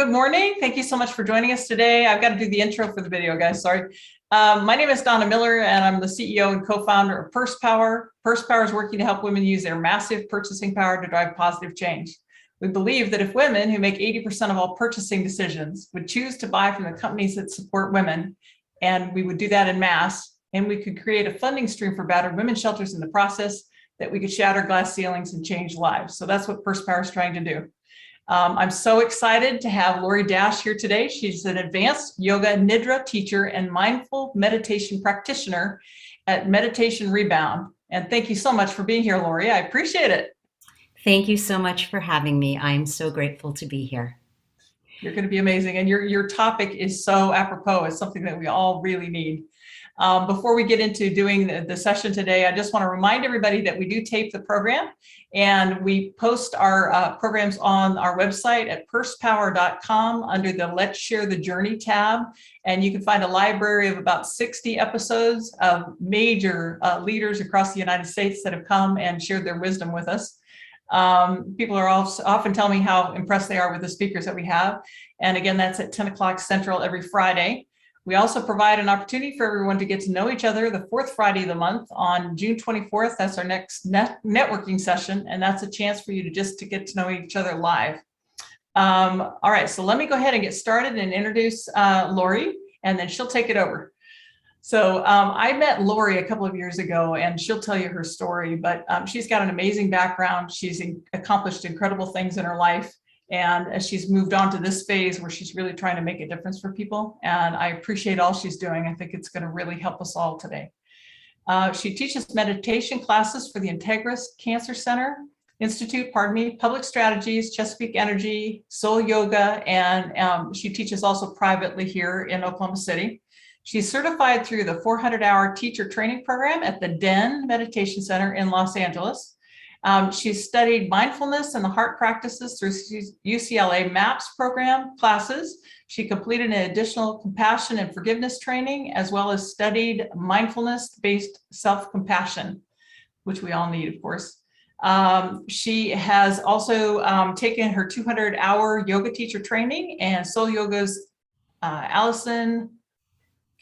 Good morning. Thank you so much for joining us today. I've got to do the intro for the video, guys. Sorry. My name is Donna Miller, and I'm the CEO and co-founder of Purse Power. Purse Power is working to help women use their massive purchasing power to drive positive change. We believe that if women who make 80% of all purchasing decisions would choose to buy from the companies that support women, and we would do that in mass, and we could create a funding stream for battered women's shelters in the process, that we could shatter glass ceilings and change lives. So that's what Purse Power is trying to do. I'm so excited to have Lauree Dash here today. She's an advanced yoga Nidra teacher and mindful meditation practitioner at Meditation Rebound. And thank you so much for being here, Lauree. I appreciate it. Thank you so much for having me. I'm so grateful to be here. You're going to be amazing. And your topic is so apropos. It's something that we all really need. Before we get into doing the session today, I just want to remind everybody that we do tape the program, and we post our programs on our website at pursepower.com under the Let's Share the Journey tab. And you can find a library of about 60 episodes of major leaders across the United States that have come and shared their wisdom with us. People are often telling me how impressed they are with the speakers that we have. And again, that's at 10 o'clock Central every Friday. We also provide an opportunity for everyone to get to know each other the fourth Friday of the month on June 24th. That's our next networking session, and that's a chance for you to get to know each other live. All right, so let me go ahead and get started and introduce Lauree, and then she'll take it over. So I met Lauree a couple of years ago, and she'll tell you her story, but she's got an amazing background. She's accomplished incredible things in her life. And as she's moved on to this phase where she's really trying to make a difference for people. And I appreciate all she's doing. I think it's going to really help us all today. She teaches meditation classes for the Integris Cancer Center Institute, Public Strategies, Chesapeake Energy, Soul Yoga, and she teaches also privately here in Oklahoma City. She's certified through the 400-hour teacher training program at the Den Meditation Center in Los Angeles. She's studied mindfulness and the heart practices through UCLA MAPS program classes. She completed an additional compassion and forgiveness training, as well as studied mindfulness-based self-compassion, which we all need, of course. She has also taken her 200-hour yoga teacher training and Soul Yoga's Allison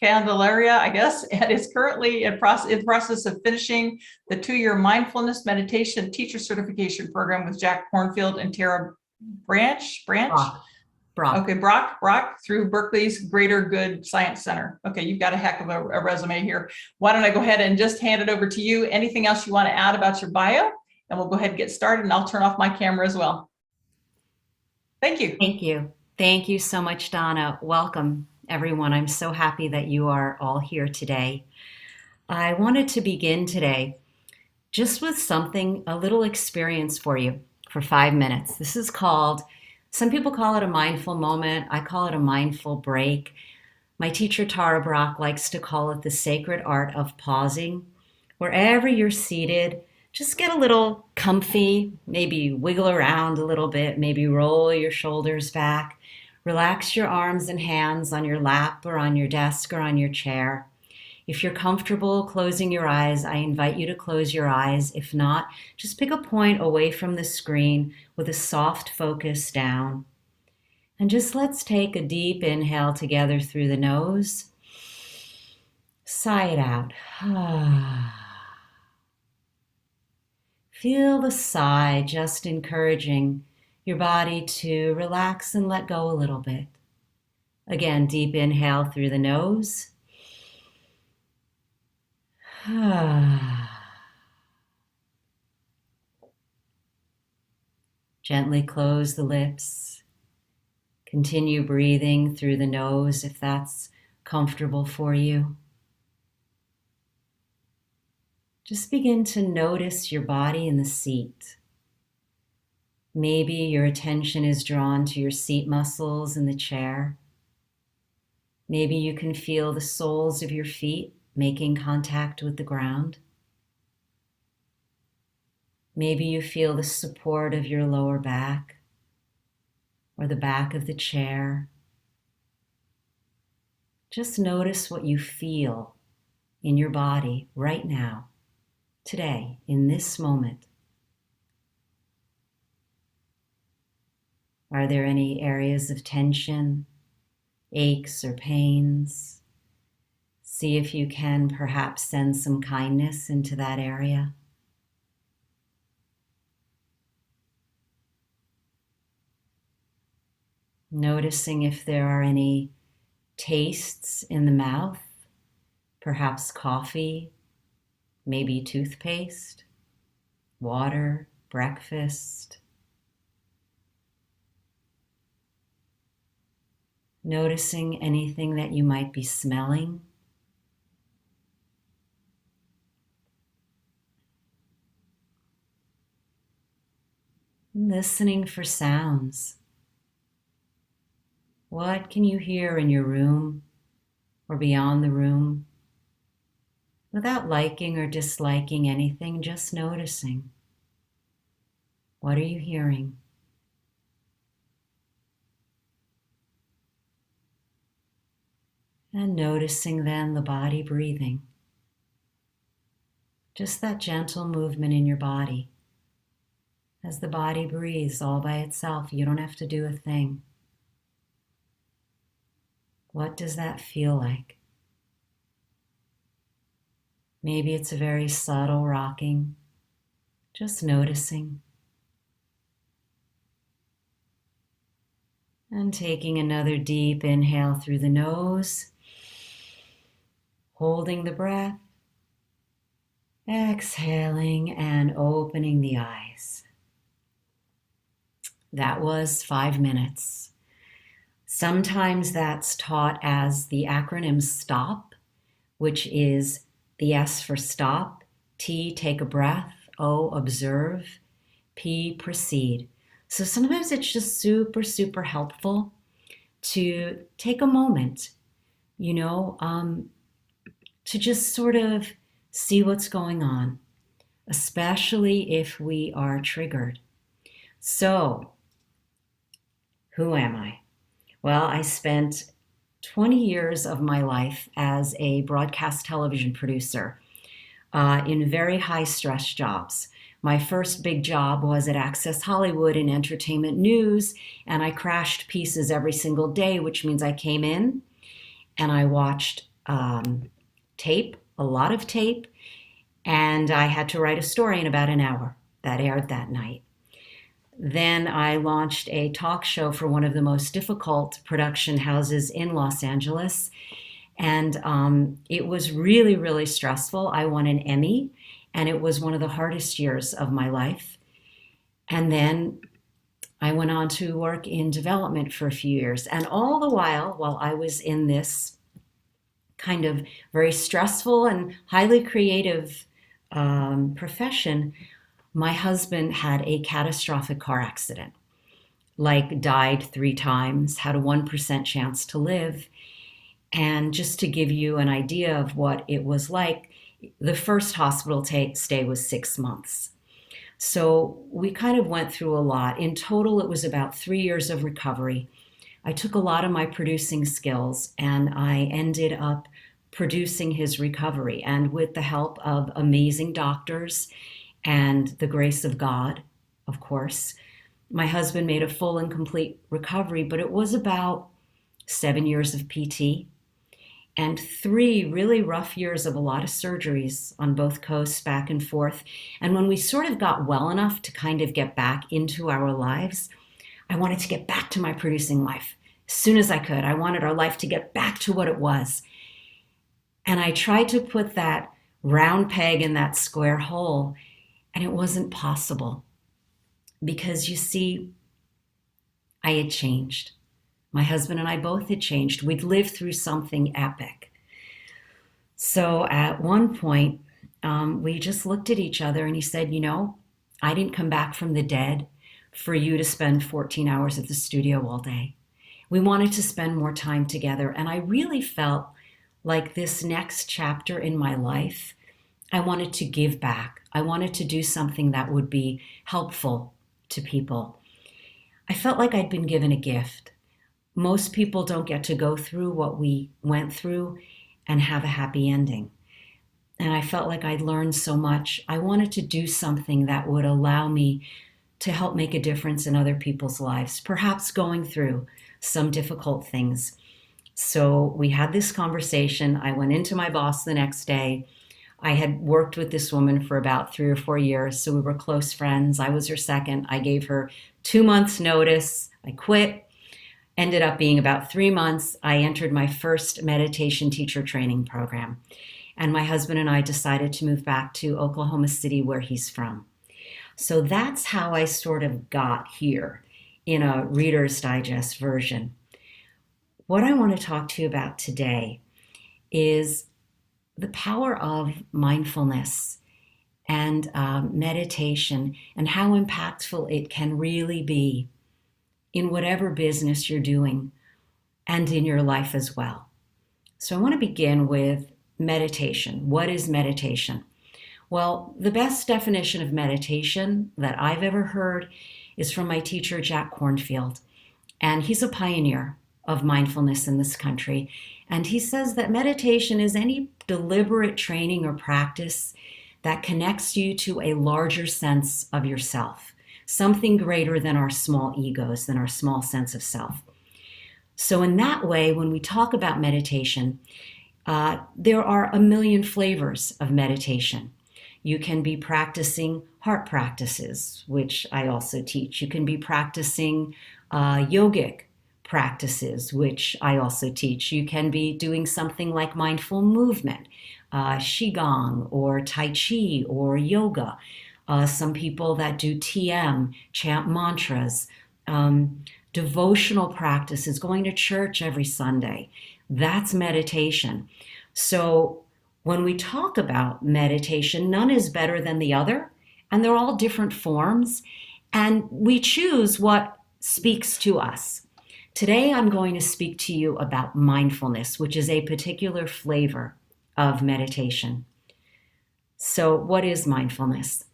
Candelaria, I guess, and is currently in the process of finishing the 2-year mindfulness meditation teacher certification program with Jack Kornfield and Tara Branch. Brock. Okay, Brock through Berkeley's Greater Good Science Center. Okay, you've got a heck of a resume here. Why don't I go ahead and just hand it over to you? Anything else you want to add about your bio? And we'll go ahead and get started, and I'll turn off my camera as well. Thank you. Thank you. Thank you so much, Donna. Welcome, everyone. I'm so happy that you are all here today. I wanted to begin today just with something, a little experience for you for 5 minutes. This is called, some people call it a mindful moment. I call it a mindful break. My teacher, Tara Brock, likes to call it the sacred art of pausing. Wherever you're seated, just get a little comfy, maybe wiggle around a little bit, maybe roll your shoulders back. Relax your arms and hands on your lap or on your desk or on your chair. If you're comfortable closing your eyes, I invite you to close your eyes. If not, just pick a point away from the screen with a soft focus down. And just let's take a deep inhale together through the nose. Sigh it out. Feel the sigh just encouraging your body to relax and let go a little bit. Again, deep inhale through the nose. Gently close the lips. Continue breathing through the nose if that's comfortable for you. Just begin to notice your body in the seat. Maybe your attention is drawn to your seat muscles in the chair. Maybe you can feel the soles of your feet making contact with the ground. Maybe you feel the support of your lower back or the back of the chair. Just notice what you feel in your body right now, today, in this moment. Are there any areas of tension, aches or pains? See if you can perhaps send some kindness into that area. Noticing if there are any tastes in the mouth, perhaps coffee, maybe toothpaste, water, breakfast. Noticing anything that you might be smelling. Listening for sounds. What can you hear in your room or beyond the room? Without liking or disliking anything, just noticing. What are you hearing? And noticing then the body breathing. Just that gentle movement in your body. As the body breathes all by itself, you don't have to do a thing. What does that feel like? Maybe it's a very subtle rocking, just noticing. And taking another deep inhale through the nose, holding the breath, exhaling and opening the eyes. That was 5 minutes. Sometimes that's taught as the acronym STOP, which is the S for stop, T, take a breath, O, observe, P, proceed. So sometimes it's just super, super helpful to take a moment, to just sort of see what's going on, especially if we are triggered. So, who am I? Well, I spent 20 years of my life as a broadcast television producer in very high stress jobs. My first big job was at Access Hollywood in entertainment news, and I crashed pieces every single day, which means I came in and I watched tape, a lot of tape, and I had to write a story in about an hour that aired that night. Then I launched a talk show for one of the most difficult production houses in Los Angeles. And it was really, really stressful. I won an Emmy, and it was one of the hardest years of my life. And then I went on to work in development for a few years. And all the while I was in this kind of very stressful and highly creative profession, my husband had a catastrophic car accident, died 3 times, had a 1% chance to live. And just to give you an idea of what it was like, the first hospital stay was 6 months. So we kind of went through a lot. In total, it was about 3 years of recovery. I took a lot of my producing skills and I ended up producing his recovery. And with the help of amazing doctors and the grace of God, of course, my husband made a full and complete recovery, but it was about 7 years of PT and 3 really rough years of a lot of surgeries on both coasts, back and forth. And when we sort of got well enough to kind of get back into our lives, I wanted to get back to my producing life as soon as I could. I wanted our life to get back to what it was. And I tried to put that round peg in that square hole, and it wasn't possible. Because you see, I had changed. My husband and I both had changed. We'd lived through something epic. So at one point, we just looked at each other and he said, I didn't come back from the dead for you to spend 14 hours at the studio all day. We wanted to spend more time together. And I really felt like this next chapter in my life, I wanted to give back. I wanted to do something that would be helpful to people. I felt like I'd been given a gift. Most people don't get to go through what we went through and have a happy ending. And I felt like I'd learned so much. I wanted to do something that would allow me to help make a difference in other people's lives, perhaps going through some difficult things. So we had this conversation. I went into my boss the next day. I had worked with this woman for about 3 or 4 years, so we were close friends. I was her second. I gave her 2 months notice. I quit. Ended up being about 3 months. I entered my first meditation teacher training program. And my husband and I decided to move back to Oklahoma City, where he's from. So that's how I sort of got here in a Reader's Digest version. What I want to talk to you about today is the power of mindfulness and meditation, and how impactful it can really be in whatever business you're doing and in your life as well. So I want to begin with meditation. What is meditation? Well, the best definition of meditation that I've ever heard is from my teacher, Jack Kornfield. And he's a pioneer of mindfulness in this country. And he says that meditation is any deliberate training or practice that connects you to a larger sense of yourself, something greater than our small egos, than our small sense of self. So in that way, when we talk about meditation, there are a million flavors of meditation. You can be practicing heart practices, which I also teach. You can be practicing yogic practices, which I also teach. You can be doing something like mindful movement, Qigong or Tai Chi or yoga. Some people that do TM, chant mantras, devotional practices, going to church every Sunday. That's meditation. So when we talk about meditation, none is better than the other, and they're all different forms, and we choose what speaks to us. Today, I'm going to speak to you about mindfulness, which is a particular flavor of meditation. So what is mindfulness?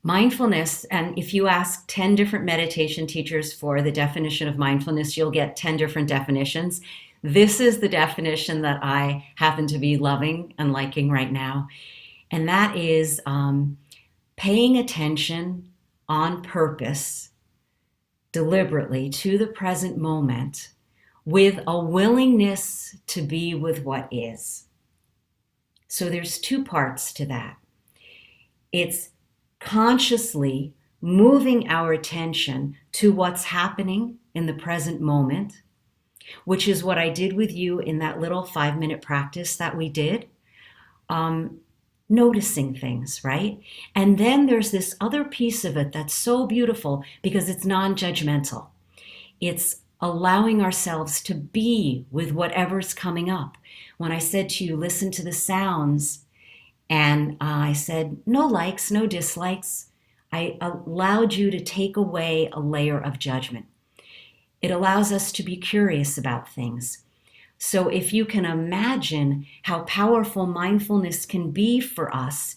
Mindfulness, and if you ask 10 different meditation teachers for the definition of mindfulness, you'll get 10 different definitions. This is the definition that I happen to be loving and liking right now. And that is paying attention on purpose, deliberately, to the present moment with a willingness to be with what is. So there's 2 parts to that. It's consciously moving our attention to what's happening in the present moment, which is what I did with you in that little 5-minute practice that we did. Noticing things, right? And then there's this other piece of it that's so beautiful because it's non-judgmental. It's allowing ourselves to be with whatever's coming up. When I said to you, listen to the sounds, and I said, no likes, no dislikes, I allowed you to take away a layer of judgment. It allows us to be curious about things. So if you can imagine how powerful mindfulness can be for us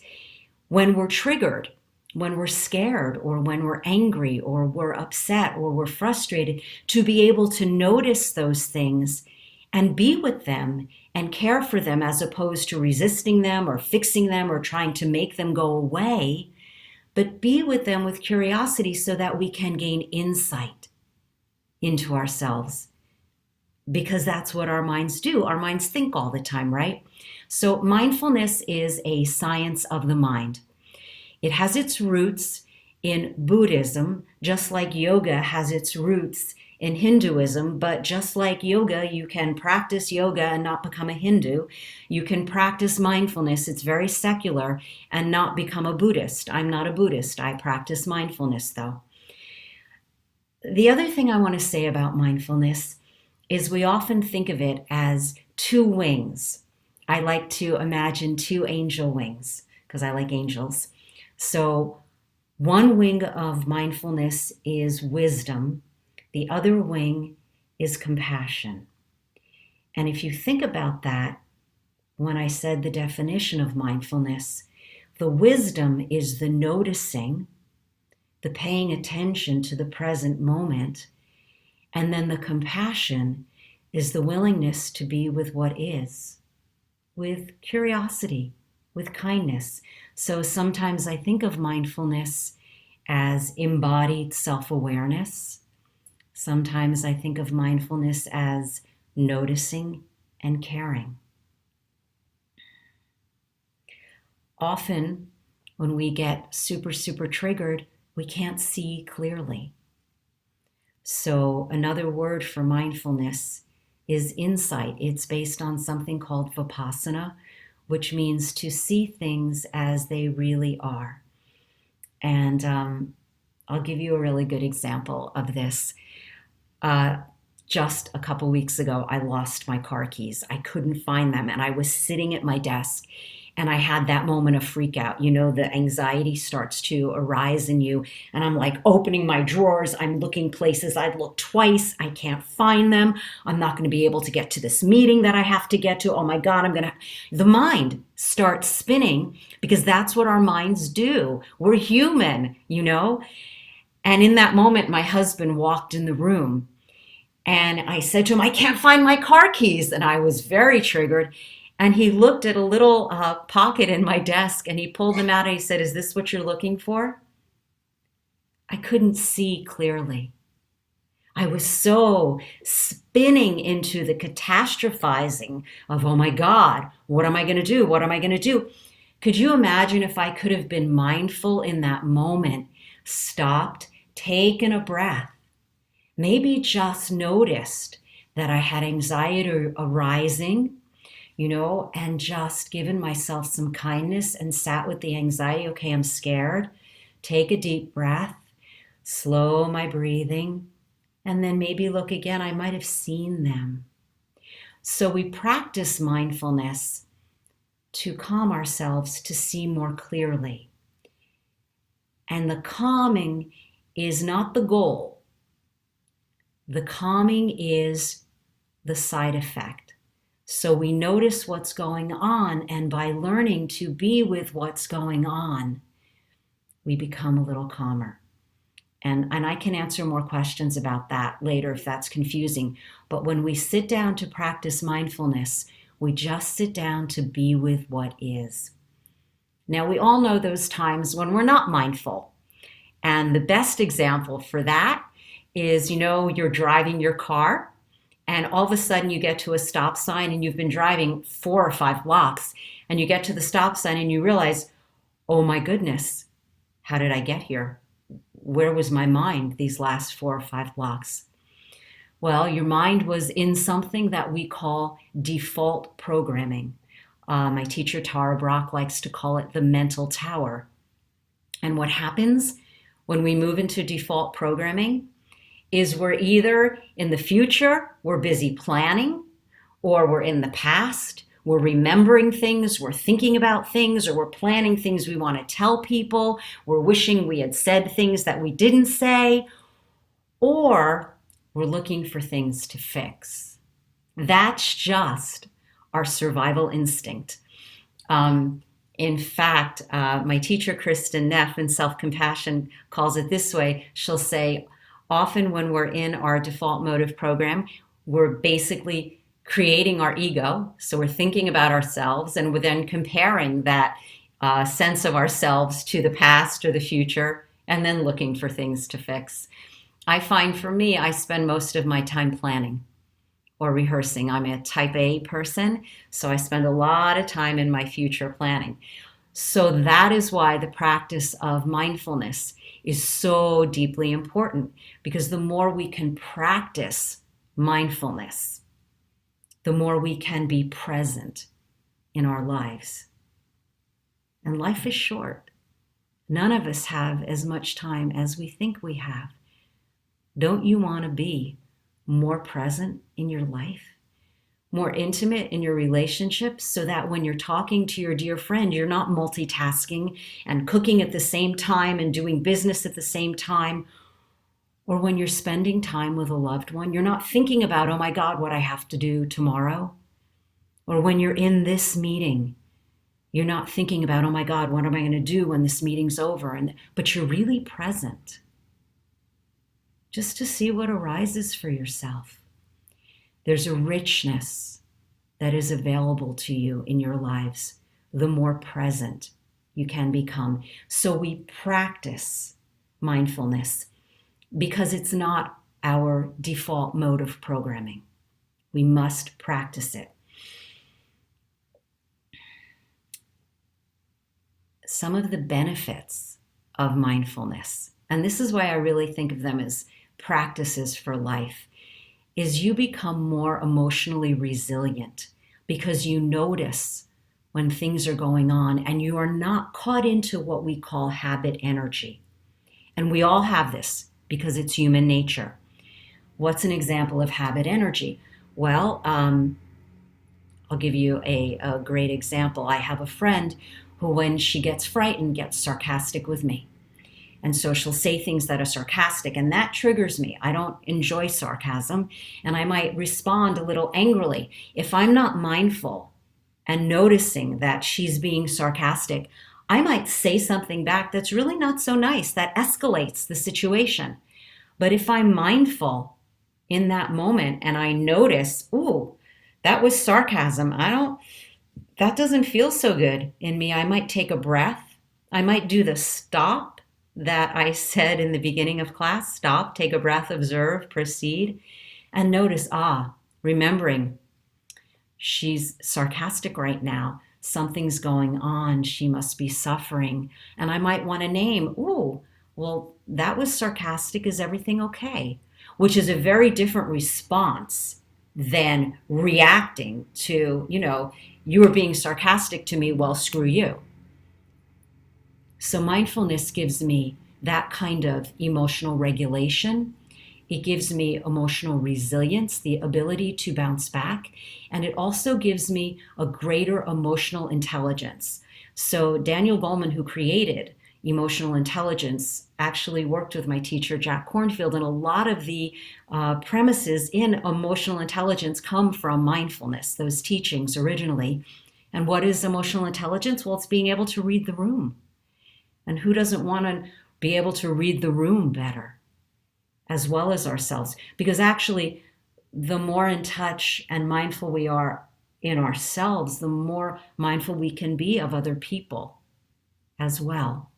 when we're triggered, when we're scared, or when we're angry, or we're upset, or we're frustrated, to be able to notice those things and be with them and care for them, as opposed to resisting them or fixing them or trying to make them go away, but be with them with curiosity so that we can gain insight into ourselves. Because that's what our minds do. Our minds think all the time, right? So mindfulness is a science of the mind. It has its roots in Buddhism, just like yoga has its roots in Hinduism. But just like yoga, you can practice yoga and not become a Hindu. You can practice mindfulness, it's very secular, and not become a Buddhist. I'm not a Buddhist. I practice mindfulness, though. The other thing I want to say about mindfulness is we often think of it as 2 wings. I like to imagine 2 angel wings because I like angels. So one wing of mindfulness is wisdom. The other wing is compassion. And if you think about that, when I said the definition of mindfulness, the wisdom is the noticing, the paying attention to the present moment. And then the compassion is the willingness to be with what is, with curiosity, with kindness. So sometimes I think of mindfulness as embodied self-awareness. Sometimes I think of mindfulness as noticing and caring. Often, when we get super, super triggered, we can't see clearly. So another word for mindfulness is insight. It's based on something called vipassana, which means to see things as they really are. And I'll give you a really good example of this. Just a couple weeks ago, I lost my car keys. I couldn't find them, and I was sitting at my desk, and I had that moment of freak out. You know, the anxiety starts to arise in you, and I'm like opening my drawers. I'm looking places I'd looked twice. I can't find them. I'm not going to be able to get to this meeting that I have to get to. Oh my God, the mind starts spinning, because that's what our minds do. We're human, you know? And in that moment, my husband walked in the room, and I said to him, I can't find my car keys. And I was very triggered. And he looked at a little pocket in my desk, and he pulled them out, and he said, is this what you're looking for? I couldn't see clearly. I was so spinning into the catastrophizing of, oh my God, what am I going to do? What am I going to do? Could you imagine if I could have been mindful in that moment, stopped, taken a breath, maybe just noticed that I had anxiety arising, you know, and just given myself some kindness and sat with the anxiety. Okay, I'm scared. Take a deep breath, slow my breathing, and then maybe look again. I might have seen them. So we practice mindfulness to calm ourselves, to see more clearly. And the calming is not the goal. The calming is the side effect. So we notice what's going on, and by learning to be with what's going on, we become a little calmer. And I can answer more questions about that later if that's confusing. But when we sit down to practice mindfulness, we just sit down to be with what is. Now, we all know those times when we're not mindful. And the best example for that is, you know, you're driving your car, and all of a sudden you get to a stop sign, and you've been driving 4 or 5 blocks, and you get to the stop sign and you realize, oh my goodness, how did I get here? Where was my mind these last 4 or 5 blocks? Well, your mind was in something that we call default programming. My teacher, Tara Brach, likes to call it the mental tower. And what happens when we move into default programming is we're either in the future, we're busy planning, or we're in the past, we're remembering things, we're thinking about things, or we're planning things we want to tell people, we're wishing we had said things that we didn't say, or we're looking for things to fix. That's just our survival instinct. In fact, my teacher, Kristen Neff, in Self-Compassion calls it this way. She'll say, often when we're in our default mode of program, we're basically creating our ego. So we're thinking about ourselves, and we're then comparing that sense of ourselves to the past or the future, and then looking for things to fix. I find for me, I spend most of my time planning or rehearsing. I'm a type A person, so I spend a lot of time in my future planning. So that is why the practice of mindfulness is so deeply important, because the more we can practice mindfulness, the more we can be present in our lives. And life is short. None of us have as much time as we think we have. Don't you want to be more present in your life? More intimate in your relationships, so that when you're talking to your dear friend, you're not multitasking and cooking at the same time and doing business at the same time. Or when you're spending time with a loved one, you're not thinking about, oh my God, what I have to do tomorrow. Or when you're in this meeting, you're not thinking about, oh my God, what am I going to do when this meeting's over? But you're really present, just to see what arises for yourself. There's a richness that is available to you in your lives, the more present you can become. So we practice mindfulness because it's not our default mode of programming. We must practice it. Some of the benefits of mindfulness, and this is why I really think of them as practices for life, is you become more emotionally resilient because you notice when things are going on and you are not caught into what we call habit energy. And we all have this because it's human nature. What's an example of habit energy? Well, I'll give you a great example. I have a friend who, when she gets frightened, gets sarcastic with me. And so she'll say things that are sarcastic, and that triggers me. I don't enjoy sarcasm, and I might respond a little angrily. If I'm not mindful and noticing that she's being sarcastic, I might say something back that's really not so nice, that escalates the situation. But if I'm mindful in that moment and I notice, ooh, that was sarcasm, that doesn't feel so good in me, I might take a breath. I might do the stop that I said in the beginning of class. Stop, take a breath, observe, proceed, and notice, remembering she's sarcastic right now. Something's going on. She must be suffering. And I might want to name, ooh, well, that was sarcastic. Is everything okay? Which is a very different response than reacting to, you were being sarcastic to me, well, screw you. So mindfulness gives me that kind of emotional regulation. It gives me emotional resilience, the ability to bounce back. And it also gives me a greater emotional intelligence. So Daniel Goleman, who created emotional intelligence, actually worked with my teacher, Jack Kornfield, and a lot of the premises in emotional intelligence come from mindfulness, those teachings originally. And what is emotional intelligence? Well, it's being able to read the room. And who doesn't want to be able to read the room better, as well as ourselves? Because actually, the more in touch and mindful we are in ourselves, the more mindful we can be of other people as well.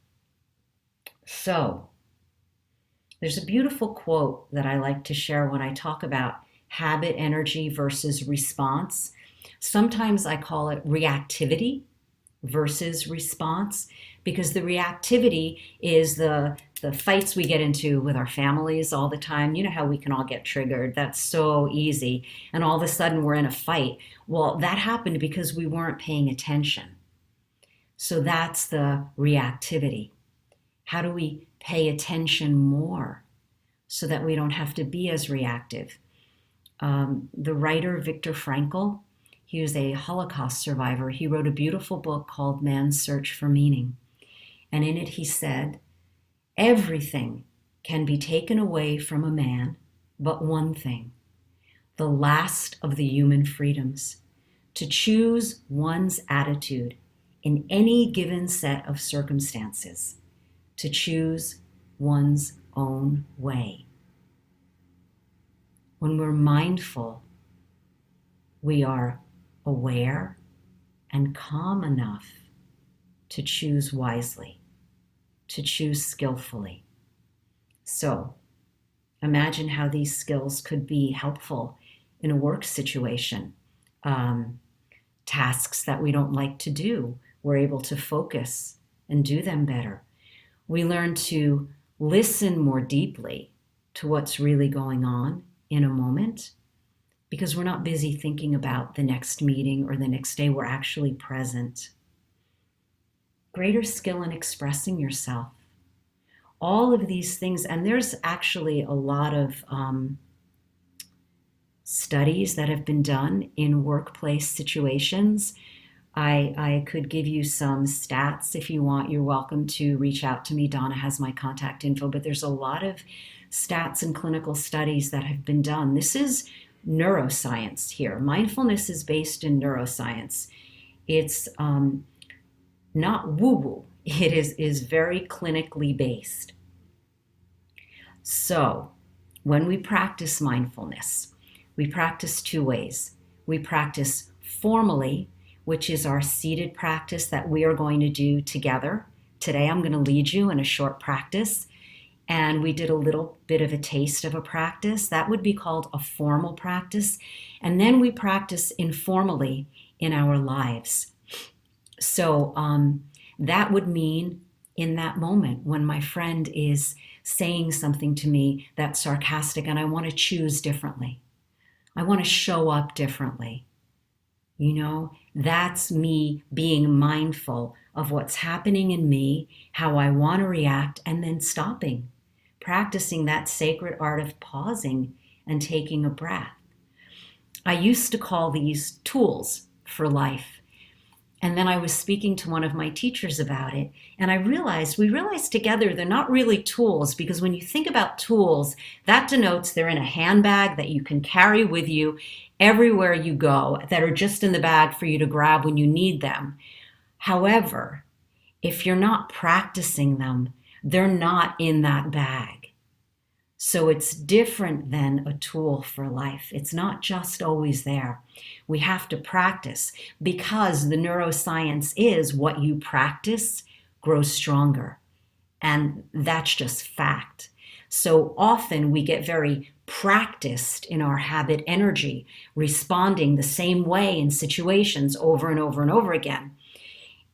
So, there's a beautiful quote that I like to share when I talk about habit energy versus response. Sometimes I call it reactivity versus response, because the reactivity is the fights we get into with our families all the time. You know how we can all get triggered. That's so easy. And all of a sudden we're in a fight. Well, that happened because we weren't paying attention. So that's the reactivity. How do we pay attention more so that we don't have to be as reactive? The writer Viktor Frankl, he was a Holocaust survivor. He wrote a beautiful book called Man's Search for Meaning. And in it he said, everything can be taken away from a man but one thing, the last of the human freedoms, to choose one's attitude in any given set of circumstances, to choose one's own way. When we're mindful, we are aware and calm enough to choose wisely, to choose skillfully. So imagine how these skills could be helpful in a work situation. Tasks that we don't like to do, we're able to focus and do them better. We learn to listen more deeply to what's really going on in a moment, because we're not busy thinking about the next meeting or the next day. We're actually present. Greater skill in expressing yourself. All of these things, and there's actually a lot of studies that have been done in workplace situations. I could give you some stats if you want. You're welcome to reach out to me. Donna has my contact info, but there's a lot of stats and clinical studies that have been done. This is neuroscience here. Mindfulness is based in neuroscience. It's not woo-woo. It is very clinically based. So when we practice mindfulness, we practice two ways. We practice formally, which is our seated practice that we are going to do together. Today I'm going to lead you in a short practice. and we did a little bit of a taste of a practice. That would be called a formal practice. And then we practice informally in our lives. So that would mean in that moment when my friend is saying something to me that's sarcastic and I want to choose differently, I want to show up differently. That's me being mindful of what's happening in me, how I want to react, and then stopping, practicing that sacred art of pausing and taking a breath. I used to call these tools for life. And then I was speaking to one of my teachers about it, and we realized together they're not really tools, because when you think about tools, that denotes they're in a handbag that you can carry with you everywhere you go, that are just in the bag for you to grab when you need them. However, if you're not practicing them, they're not in that bag. So it's different than a tool for life. It's not just always there. We have to practice, because the neuroscience is what you practice grows stronger. And that's just fact. So often we get very practiced in our habit energy, responding the same way in situations over and over and over again.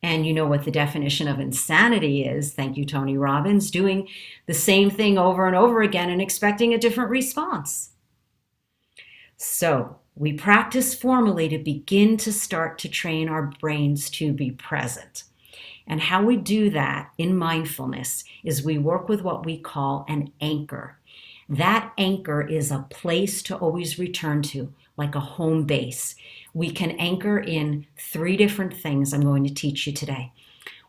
And you know what the definition of insanity is, thank you, Tony Robbins, doing the same thing over and over again and expecting a different response. So we practice formally to begin to start to train our brains to be present. And how we do that in mindfulness is we work with what we call an anchor. That anchor is a place to always return to, like a home base. We can anchor in 3 different things I'm going to teach you today.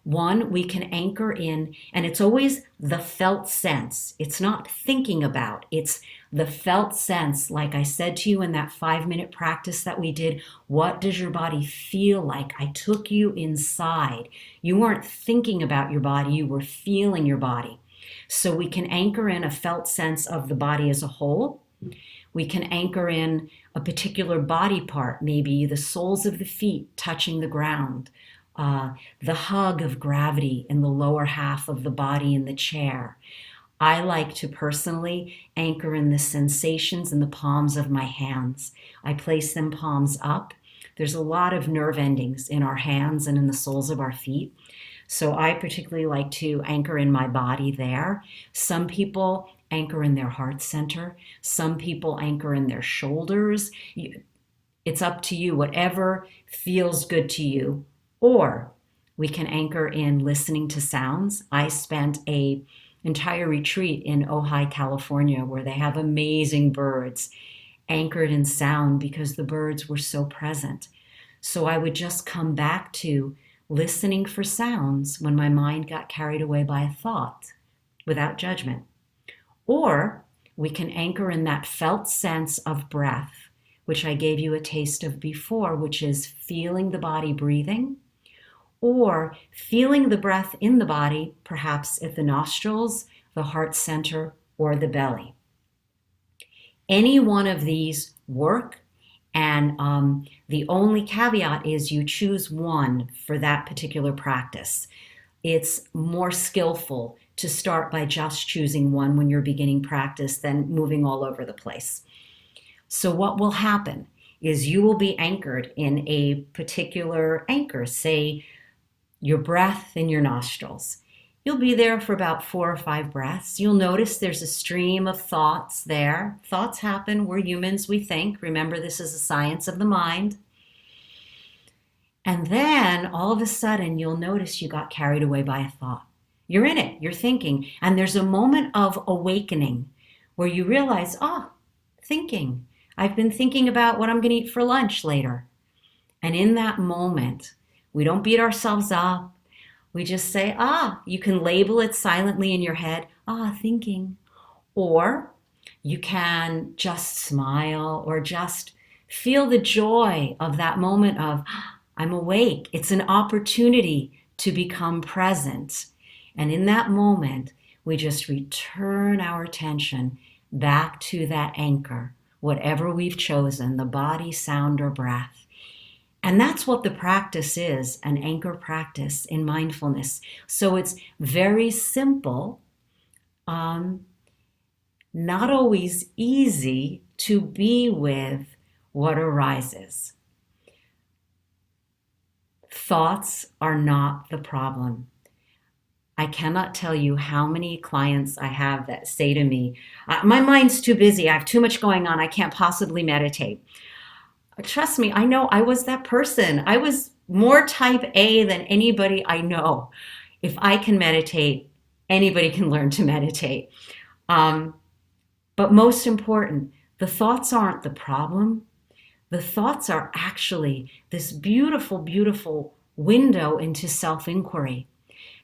One, we can anchor in, and it's always the felt sense. It's not thinking about, it's the felt sense. Like I said to you in that 5-minute practice that we did, what does your body feel like? I took you inside. You weren't thinking about your body, you were feeling your body. So we can anchor in a felt sense of the body as a whole. We can anchor in a particular body part, maybe the soles of the feet touching the ground, the hug of gravity in the lower half of the body in the chair. I like to personally anchor in the sensations in the palms of my hands. I place them palms up. There's a lot of nerve endings in our hands and in the soles of our feet. So I particularly like to anchor in my body there. Some people anchor in their heart center. Some people anchor in their shoulders. It's up to you, whatever feels good to you. Or we can anchor in listening to sounds. I spent an entire retreat in Ojai, California, where they have amazing birds anchored in sound because the birds were so present. So I would just come back to listening for sounds when my mind got carried away by a thought without judgment. Or we can anchor in that felt sense of breath, which I gave you a taste of before, which is feeling the body breathing, or feeling the breath in the body, perhaps at the nostrils, the heart center, or the belly. Any one of these work, and the only caveat is you choose one for that particular practice. It's more skillful to start by just choosing one when you're beginning practice than moving all over the place. So what will happen is you will be anchored in a particular anchor, say your breath in your nostrils. You'll be there for about 4 or 5 breaths. You'll notice there's a stream of thoughts there. Thoughts happen. We're humans, we think. Remember, this is a science of the mind. And then all of a sudden, you'll notice you got carried away by a thought. You're in it, you're thinking. And there's a moment of awakening where you realize, thinking. I've been thinking about what I'm going to eat for lunch later. And in that moment, we don't beat ourselves up. We just say, you can label it silently in your head, thinking. Or you can just smile or just feel the joy of that moment of, I'm awake. It's an opportunity to become present. And in that moment, we just return our attention back to that anchor, whatever we've chosen, the body, sound, or breath. And that's what the practice is, an anchor practice in mindfulness. So it's very simple, Not always easy to be with what arises. Thoughts are not the problem. I cannot tell you how many clients I have that say to me, my mind's too busy. I have too much going on. I can't possibly meditate. Trust me, I know I was that person. I was more type A than anybody I know. If I can meditate, anybody can learn to meditate. But most important, the thoughts aren't the problem. The thoughts are actually this beautiful, beautiful window into self-inquiry.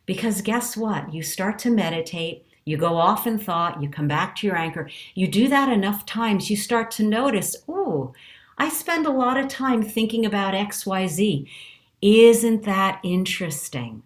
Because guess what? You start to meditate, you go off in thought, you come back to your anchor. You do that enough times, you start to notice, oh, I spend a lot of time thinking about XYZ. Isn't that interesting?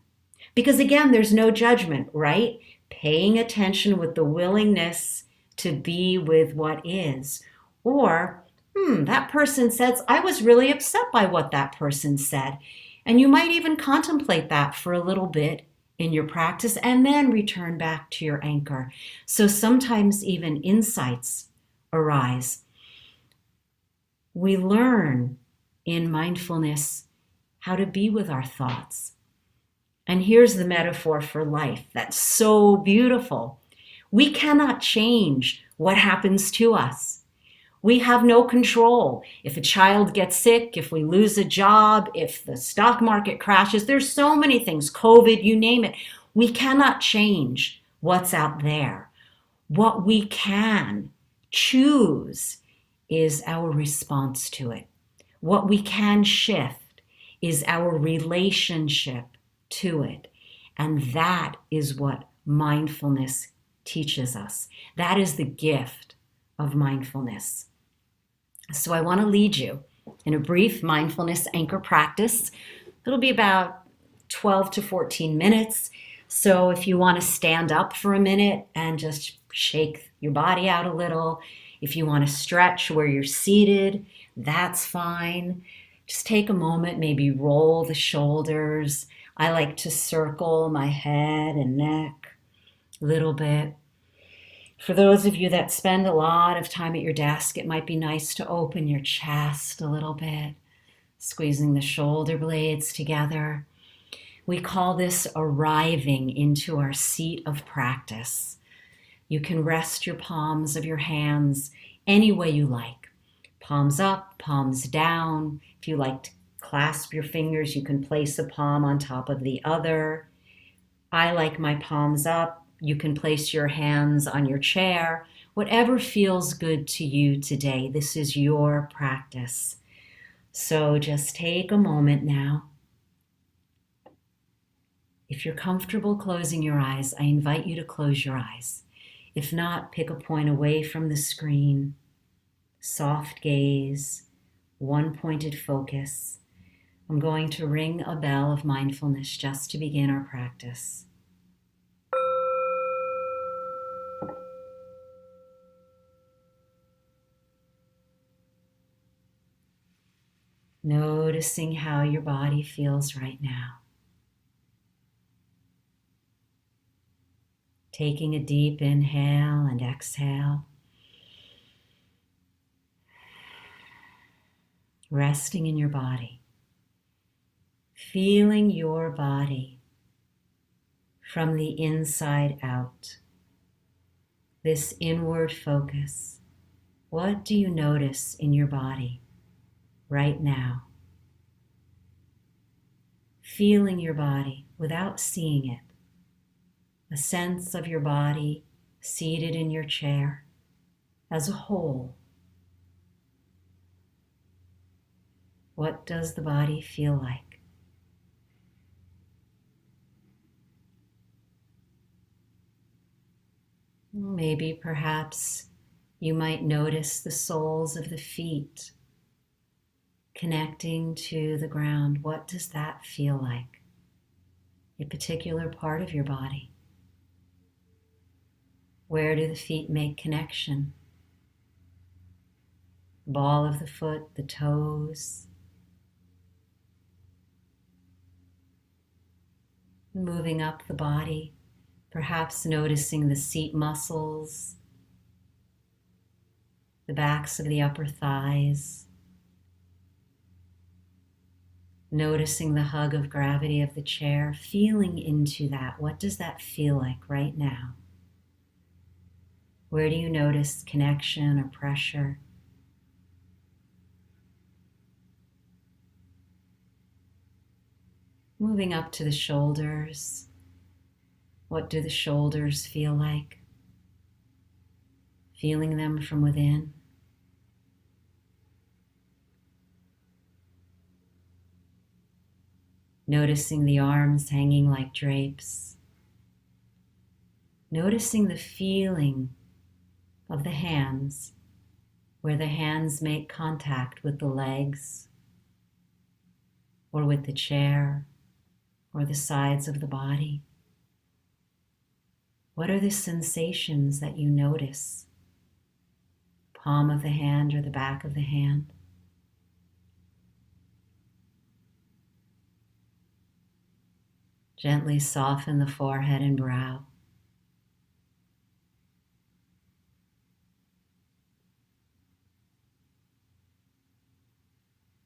Because again, there's no judgment, right? Paying attention with the willingness to be with what is. Or, that person says, I was really upset by what that person said. And you might even contemplate that for a little bit in your practice and then return back to your anchor. So sometimes even insights arise. We learn in mindfulness how to be with our thoughts. And here's the metaphor for life that's so beautiful. We cannot change what happens to us. We have no control. If a child gets sick, if we lose a job, if the stock market crashes, there's so many things, COVID, you name it. We cannot change what's out there. What we can choose is our response to it. What we can shift is our relationship to it. And that is what mindfulness teaches us. That is the gift of mindfulness. So I want to lead you in a brief mindfulness anchor practice. It'll be about 12 to 14 minutes. So if you want to stand up for a minute and just shake your body out a little, if you want to stretch where you're seated, that's fine. Just take a moment, maybe roll the shoulders. I like to circle my head and neck a little bit. For those of you that spend a lot of time at your desk, it might be nice to open your chest a little bit, squeezing the shoulder blades together. We call this arriving into our seat of practice. You can rest your palms of your hands any way you like. Palms up, palms down. If you like to clasp your fingers, you can place a palm on top of the other. I like my palms up. You can place your hands on your chair. Whatever feels good to you today, this is your practice. So just take a moment now. If you're comfortable closing your eyes, I invite you to close your eyes. If not, pick a point away from the screen. Soft gaze, one-pointed focus. I'm going to ring a bell of mindfulness just to begin our practice. Noticing how your body feels right now. Taking a deep inhale and exhale. Resting in your body. Feeling your body from the inside out. This inward focus. What do you notice in your body right now? Feeling your body without seeing it. A sense of your body seated in your chair as a whole. What does the body feel like? Maybe perhaps you might notice the soles of the feet connecting to the ground. What does that feel like? A particular part of your body. Where do the feet make connection? Ball of the foot, the toes. Moving up the body, Perhaps noticing the seat muscles, the backs of the upper thighs, noticing the hug of gravity of the chair, feeling into that. What does that feel like right now? Where do you notice connection or pressure? Moving up to the shoulders. What do the shoulders feel like? Feeling them from within. Noticing the arms hanging like drapes. Noticing the feeling of the hands, where the hands make contact with the legs, or with the chair, or the sides of the body. What are the sensations that you notice? Palm of the hand or the back of the hand? Gently soften the forehead and brow.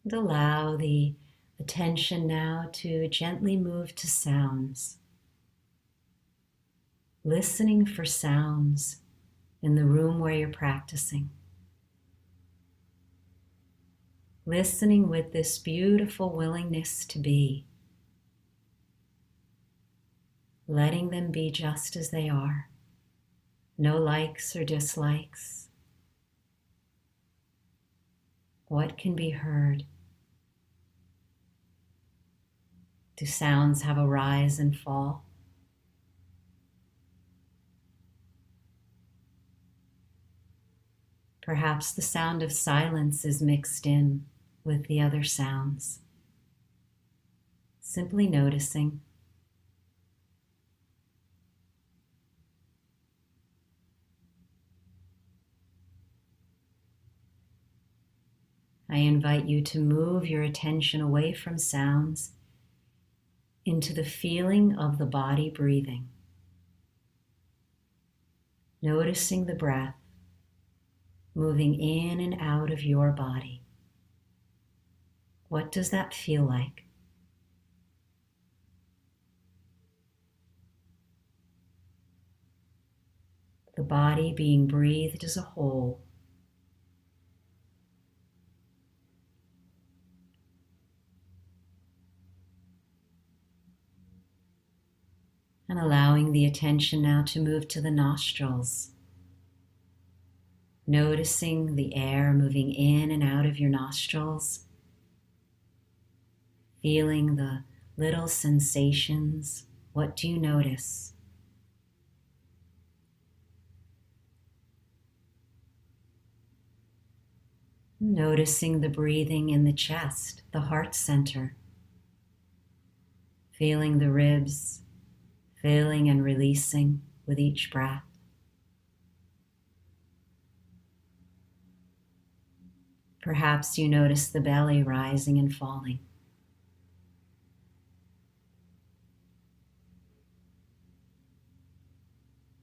And allow the attention now to gently move to sounds. Listening for sounds in the room where you're practicing. Listening with this beautiful willingness to be. Letting them be just as they are. No likes or dislikes. What can be heard? Do sounds have a rise and fall? Perhaps the sound of silence is mixed in with the other sounds. Simply noticing. I invite you to move your attention away from sounds into the feeling of the body breathing. Noticing the breath moving in and out of your body. What does that feel like? The body being breathed as a whole. And allowing the attention now to move to the nostrils. Noticing the air moving in and out of your nostrils. Feeling the little sensations. What do you notice? Noticing the breathing in the chest, the heart center. Feeling the ribs filling and releasing with each breath. Perhaps you notice the belly rising and falling.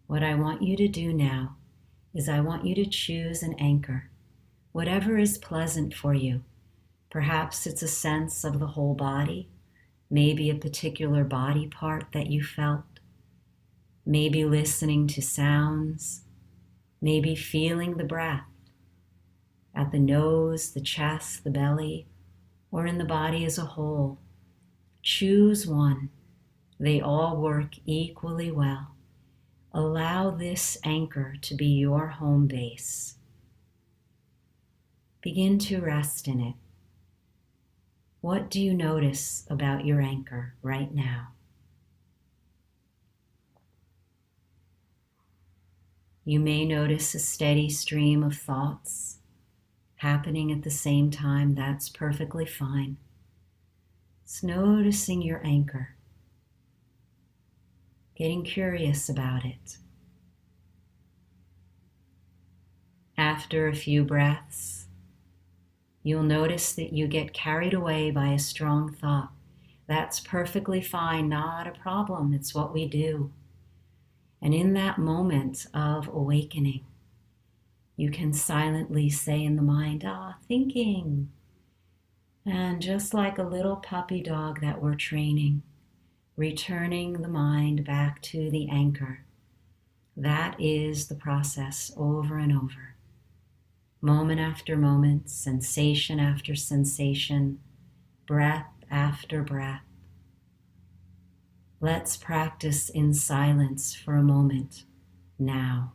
What I want you to do now is I want you to choose an anchor, whatever is pleasant for you. Perhaps it's a sense of the whole body, maybe a particular body part that you felt, maybe listening to sounds, maybe feeling the breath at the nose, the chest, the belly, or in the body as a whole. Choose one. They all work equally well. Allow this anchor to be your home base. Begin to rest in it. What do you notice about your anchor right now? You may notice a steady stream of thoughts happening at the same time. That's perfectly fine. It's noticing your anchor, getting curious about it. After a few breaths, you'll notice that you get carried away by a strong thought. That's perfectly fine, not a problem. It's what we do. And in that moment of awakening, you can silently say in the mind, thinking. And just like a little puppy dog that we're training, returning the mind back to the anchor. That is the process over and over. Moment after moment, sensation after sensation, breath after breath. Let's practice in silence for a moment now.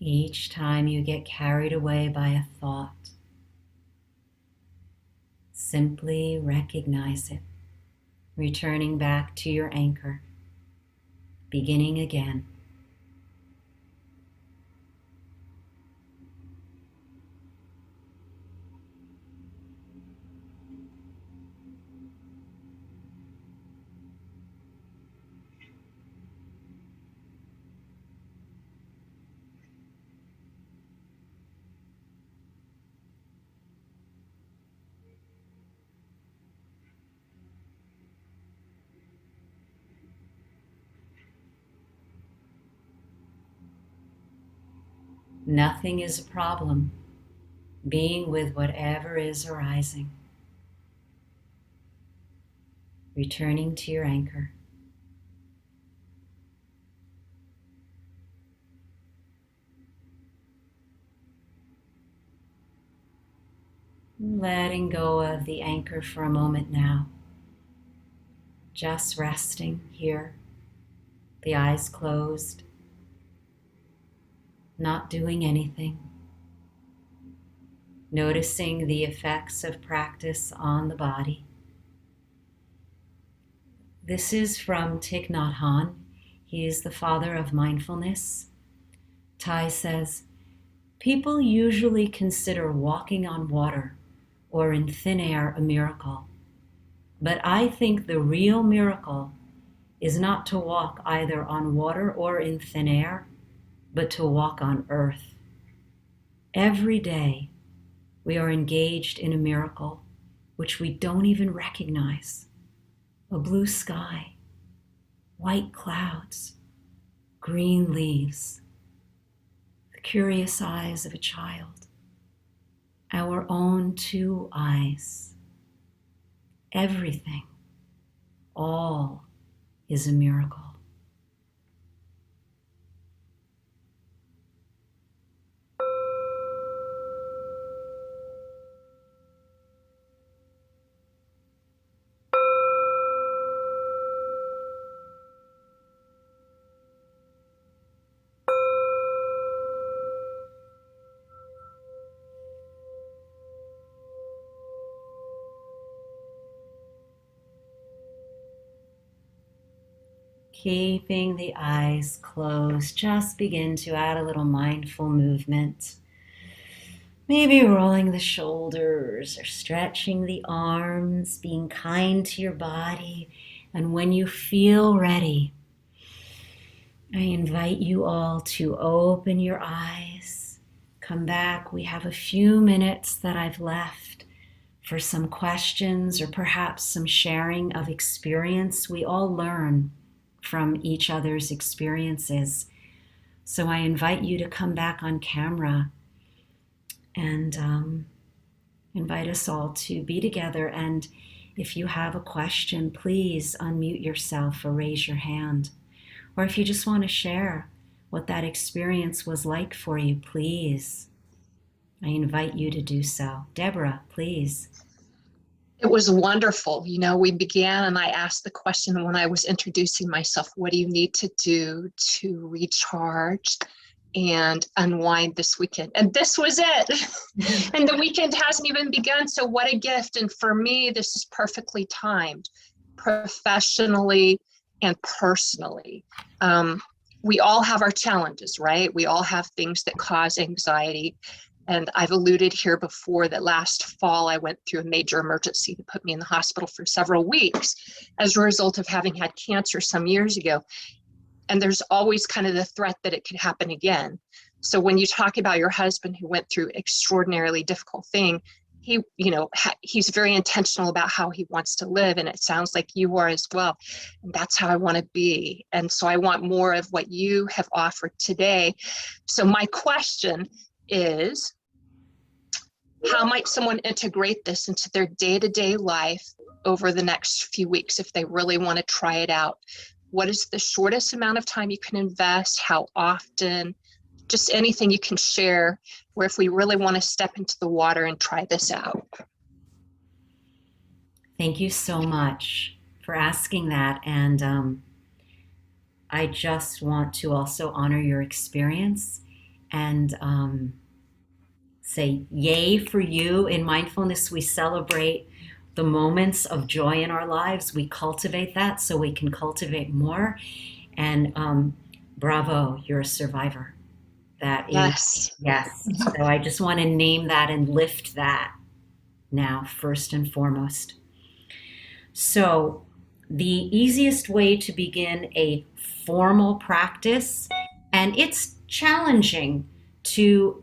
Each time you get carried away by a thought, simply recognize it, returning back to your anchor, beginning again. Nothing is a problem, being with whatever is arising. Returning to your anchor. Letting go of the anchor for a moment now. Just resting here, the eyes closed, not doing anything. Noticing the effects of practice on the body. This is from Thich Nhat Hanh. He is the father of mindfulness. Thai says, people usually consider walking on water or in thin air a miracle. But I think the real miracle is not to walk either on water or in thin air, but to walk on earth. Every day we are engaged in a miracle which we don't even recognize. A blue sky, white clouds, green leaves, the curious eyes of a child, our own two eyes. Everything, all is a miracle. Keeping the eyes closed, just begin to add a little mindful movement. Maybe rolling the shoulders or stretching the arms, being kind to your body. And when you feel ready, I invite you all to open your eyes. Come back. We have a few minutes that I've left for some questions or perhaps some sharing of experience. We all learn from each other's experiences. So I invite you to come back on camera and invite us all to be together. And if you have a question, please unmute yourself or raise your hand. Or if you just want to share what that experience was like for you, please, I invite you to do so. Deborah, please. It was wonderful. You know, we began and I asked the question when I was introducing myself, what do you need to do to recharge and unwind this weekend? And this was it. And the weekend hasn't even begun. So what a gift. And for me, this is perfectly timed, professionally and personally. we all have our challenges, right? We all have things that cause anxiety. And I've alluded here before that last fall, I went through a major emergency that put me in the hospital for several weeks as a result of having had cancer some years ago. And there's always kind of the threat that it could happen again. So when you talk about your husband who went through extraordinarily difficult thing, he, he's very intentional about how he wants to live. And it sounds like you are as well. And that's how I want to be. And so I want more of what you have offered today. So my question is, how might someone integrate this into their day-to-day life over the next few weeks if they really want to try it out? What is the shortest amount of time you can invest? How often? Just anything you can share where if we really want to step into the water and try this out. Thank you so much for asking that. And I just want to also honor your experience and say yay for you. In mindfulness, we celebrate the moments of joy in our lives. We cultivate that so we can cultivate more. And bravo, you're a survivor. That is, Yes. So I just want to name that and lift that now, first and foremost. So the easiest way to begin a formal practice, and it's challenging to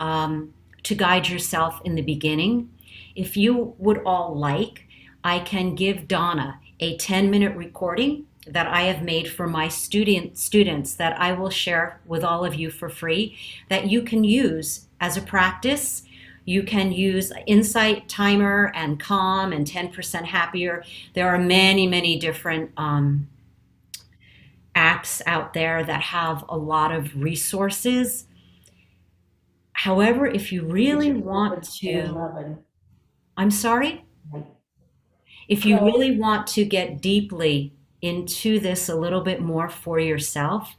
guide yourself in the beginning. If you would all like, I can give Donna a 10-minute recording that I have made for my students that I will share with all of you for free that you can use as a practice. You can use Insight Timer and Calm and 10% Happier. There are many, many different apps out there that have a lot of resources. However, if you really want to, I'm sorry? If you really want to get deeply into this a little bit more for yourself,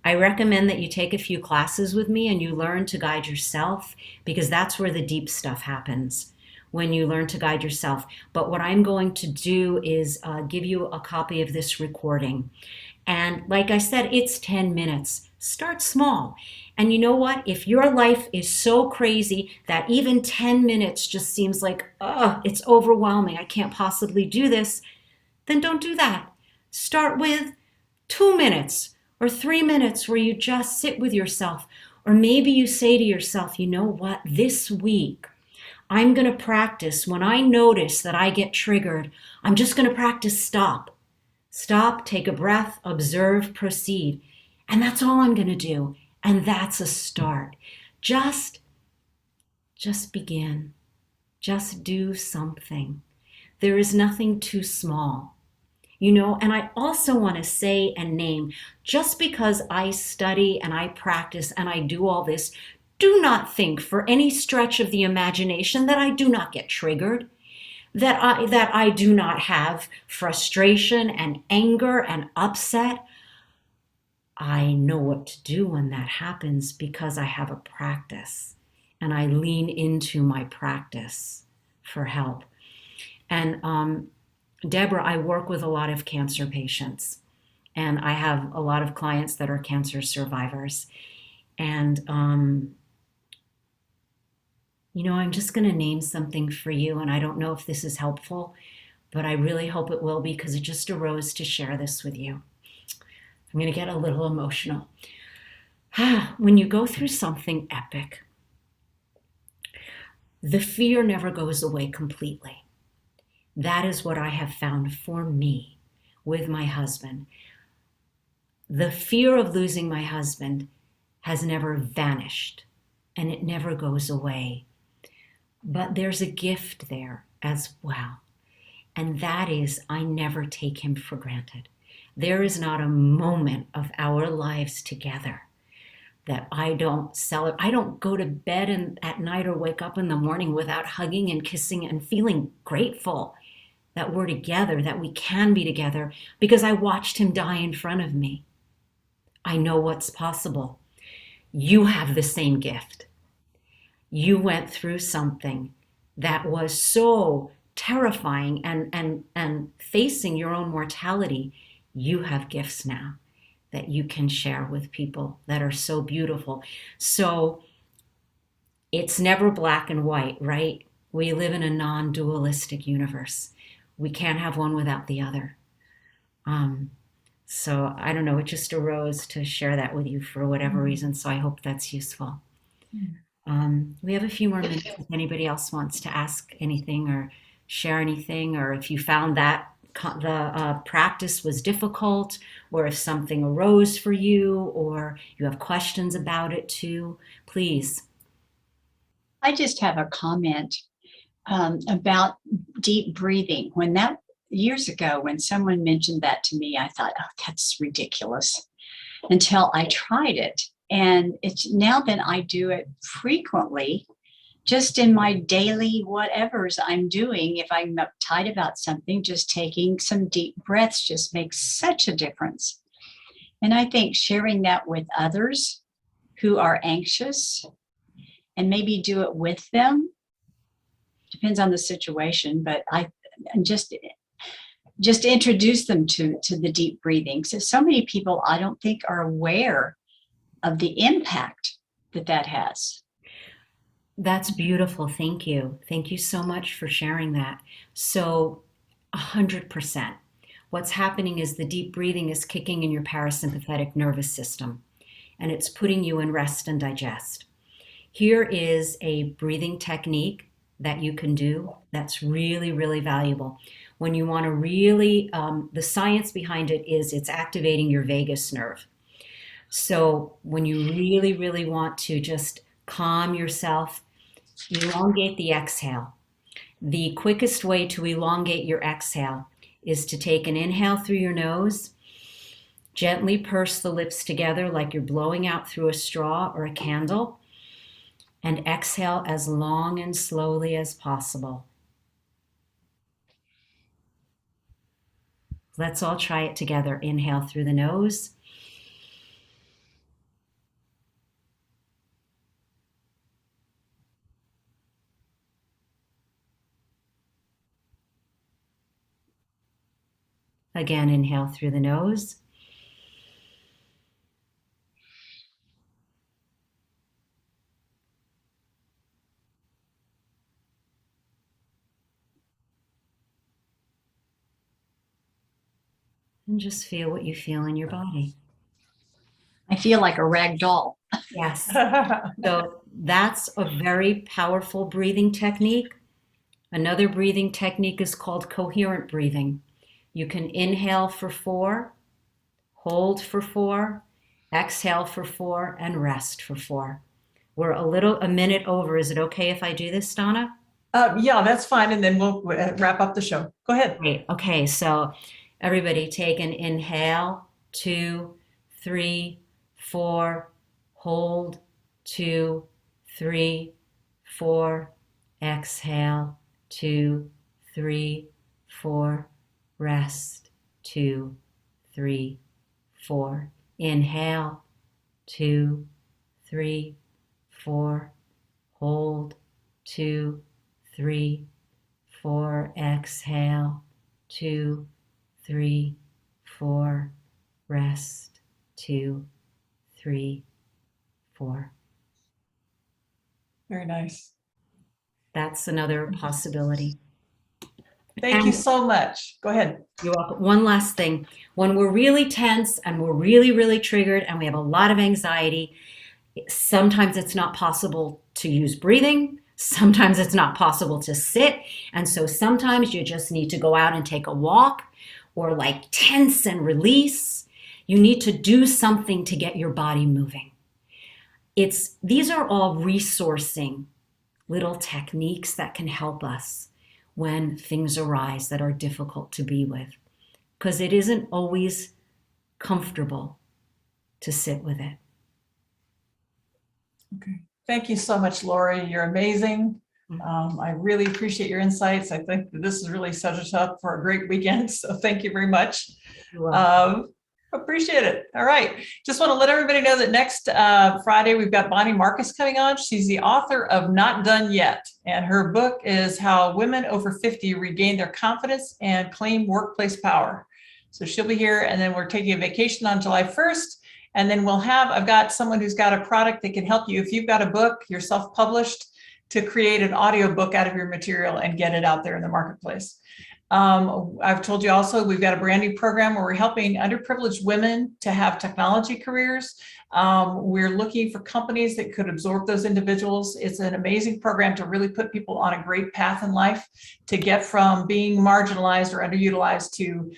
I recommend that you take a few classes with me and you learn to guide yourself, because that's where the deep stuff happens, when you learn to guide yourself. But what I'm going to do is give you a copy of this recording. And like I said, it's 10 minutes. Start small. And you know what? If your life is so crazy that even 10 minutes just seems like, it's overwhelming, I can't possibly do this, then don't do that. Start with 2 minutes or 3 minutes where you just sit with yourself. Or maybe you say to yourself, you know what? This week, I'm going to practice when I notice that I get triggered, I'm just going to practice stop. Stop, take a breath, observe, proceed. And that's all I'm going to do. And that's a start. Just begin. Just do something. There is nothing too small. And I also want to say and name, just because I study and I practice and I do all this, do not think for any stretch of the imagination that I do not get triggered, that I do not have frustration and anger and upset. I know what to do when that happens because I have a practice and I lean into my practice for help. And Deborah, I work with a lot of cancer patients, and I have a lot of clients that are cancer survivors. And, I'm just going to name something for you, and I don't know if this is helpful, but I really hope it will, because it just arose to share this with you. I'm going to get a little emotional. When you go through something epic, the fear never goes away completely. That is what I have found for me with my husband. The fear of losing my husband has never vanished, and it never goes away. But there's a gift there as well, and that is I never take him for granted. There is not a moment of our lives together that I don't celebrate. I don't go to bed at night or wake up in the morning without hugging and kissing and feeling grateful that we're together, that we can be together, because I watched him die in front of me. I know what's possible. You have the same gift. You went through something that was so terrifying and facing your own mortality. You have gifts now that you can share with people that are so beautiful. So it's never black and white, right? We live in a non-dualistic universe. We can't have one without the other. So I don't know, it just arose to share that with you for whatever reason. So I hope that's useful. We have a few more minutes if anybody else wants to ask anything or share anything, or if you found that the practice was difficult, or if something arose for you, or you have questions about it too, please. I just have a comment about deep breathing. Years ago, when someone mentioned that to me, I thought, oh, that's ridiculous, until I tried it. And it's now that I do it frequently, just in my daily whatevers I'm doing. If I'm uptight about something, just taking some deep breaths just makes such a difference. And I think sharing that with others who are anxious, and maybe do it with them, depends on the situation, but just introduce them to the deep breathing. So many people I don't think are aware of the impact that has. That's beautiful. Thank you. Thank you so much for sharing that. So 100%. What's happening is the deep breathing is kicking in your parasympathetic nervous system, and it's putting you in rest and digest. Here is a breathing technique that you can do that's really, really valuable. When you want to really, the science behind it is it's activating your vagus nerve. So when you really, really want to just calm yourself, elongate the exhale. The quickest way to elongate your exhale is to take an inhale through your nose, gently purse the lips together like you're blowing out through a straw or a candle, and exhale as long and slowly as possible. Let's all try it together. Inhale through the nose. Again, inhale through the nose. And just feel what you feel in your body. I feel like a rag doll. Yes. So that's a very powerful breathing technique. Another breathing technique is called coherent breathing. You can inhale for 4, hold for 4, exhale for 4, and rest for 4. We're a minute over. Is it okay if I do this, Donna? Yeah, that's fine. And then we'll wrap up the show. Go ahead. Great. Okay, so everybody take an inhale, 2, 3, 4, hold, 2, 3, 4, exhale, 2, 3, 4, rest, 2, 3, 4. Inhale, 2, 3, 4, hold, 2, 3, 4, exhale, 2, 3, 4, rest, 2, 3, 4. Very nice. That's another possibility. Thank you so much. Go ahead. You're welcome. One last thing. When we're really tense and we're really, really triggered and we have a lot of anxiety, sometimes it's not possible to use breathing. Sometimes it's not possible to sit. And so sometimes you just need to go out and take a walk, or like tense and release. You need to do something to get your body moving. These are all resourcing little techniques that can help us when things arise that are difficult to be with, because it isn't always comfortable to sit with it. Okay. Thank you so much, Lauree. You're amazing. I really appreciate your insights. I think that this has really set us up for a great weekend. So thank you very much. Appreciate it. All right. Just want to let everybody know that next Friday, we've got Bonnie Marcus coming on. She's the author of Not Done Yet. And her book is How Women Over 50 Regain Their Confidence and Claim Workplace Power. So she'll be here, and then we're taking a vacation on July 1st. And then I've got someone who's got a product that can help you. If you've got a book, you're self-published, to create an audio book out of your material and get it out there in the marketplace. I've told you also, we've got a brand new program where we're helping underprivileged women to have technology careers. We're looking for companies that could absorb those individuals. It's an amazing program to really put people on a great path in life to get from being marginalized or underutilized to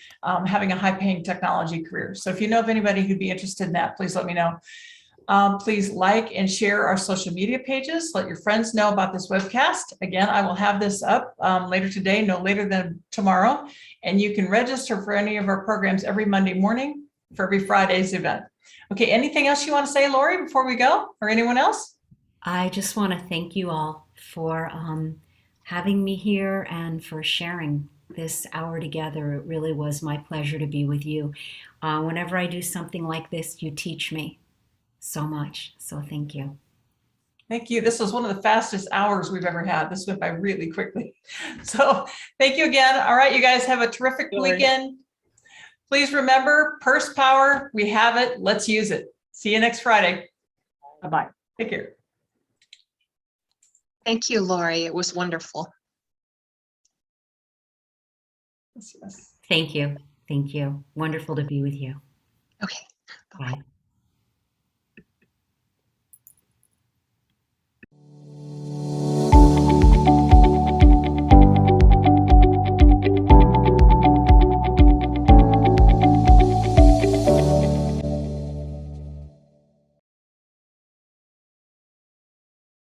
having a high-paying technology career. So if you know of anybody who'd be interested in that, please let me know. Please like and share our social media pages. Let your friends know about this webcast. Again, I will have this up later today, no later than tomorrow. And you can register for any of our programs every Monday morning for every Friday's event. Okay, anything else you want to say, Lauree, before we go, or anyone else? I just want to thank you all for having me here and for sharing this hour together. It really was my pleasure to be with you. Whenever I do something like this, you teach me so much. So thank you. Thank you. This was one of the fastest hours we've ever had. This went by really quickly. So thank you again. All right, you guys have a terrific weekend. Please remember, purse power, we have it. Let's use it. See you next Friday. Bye-bye. Take care. Thank you, Lauree. It was wonderful. Thank you. Thank you. Wonderful to be with you. Okay. Bye-bye. Bye.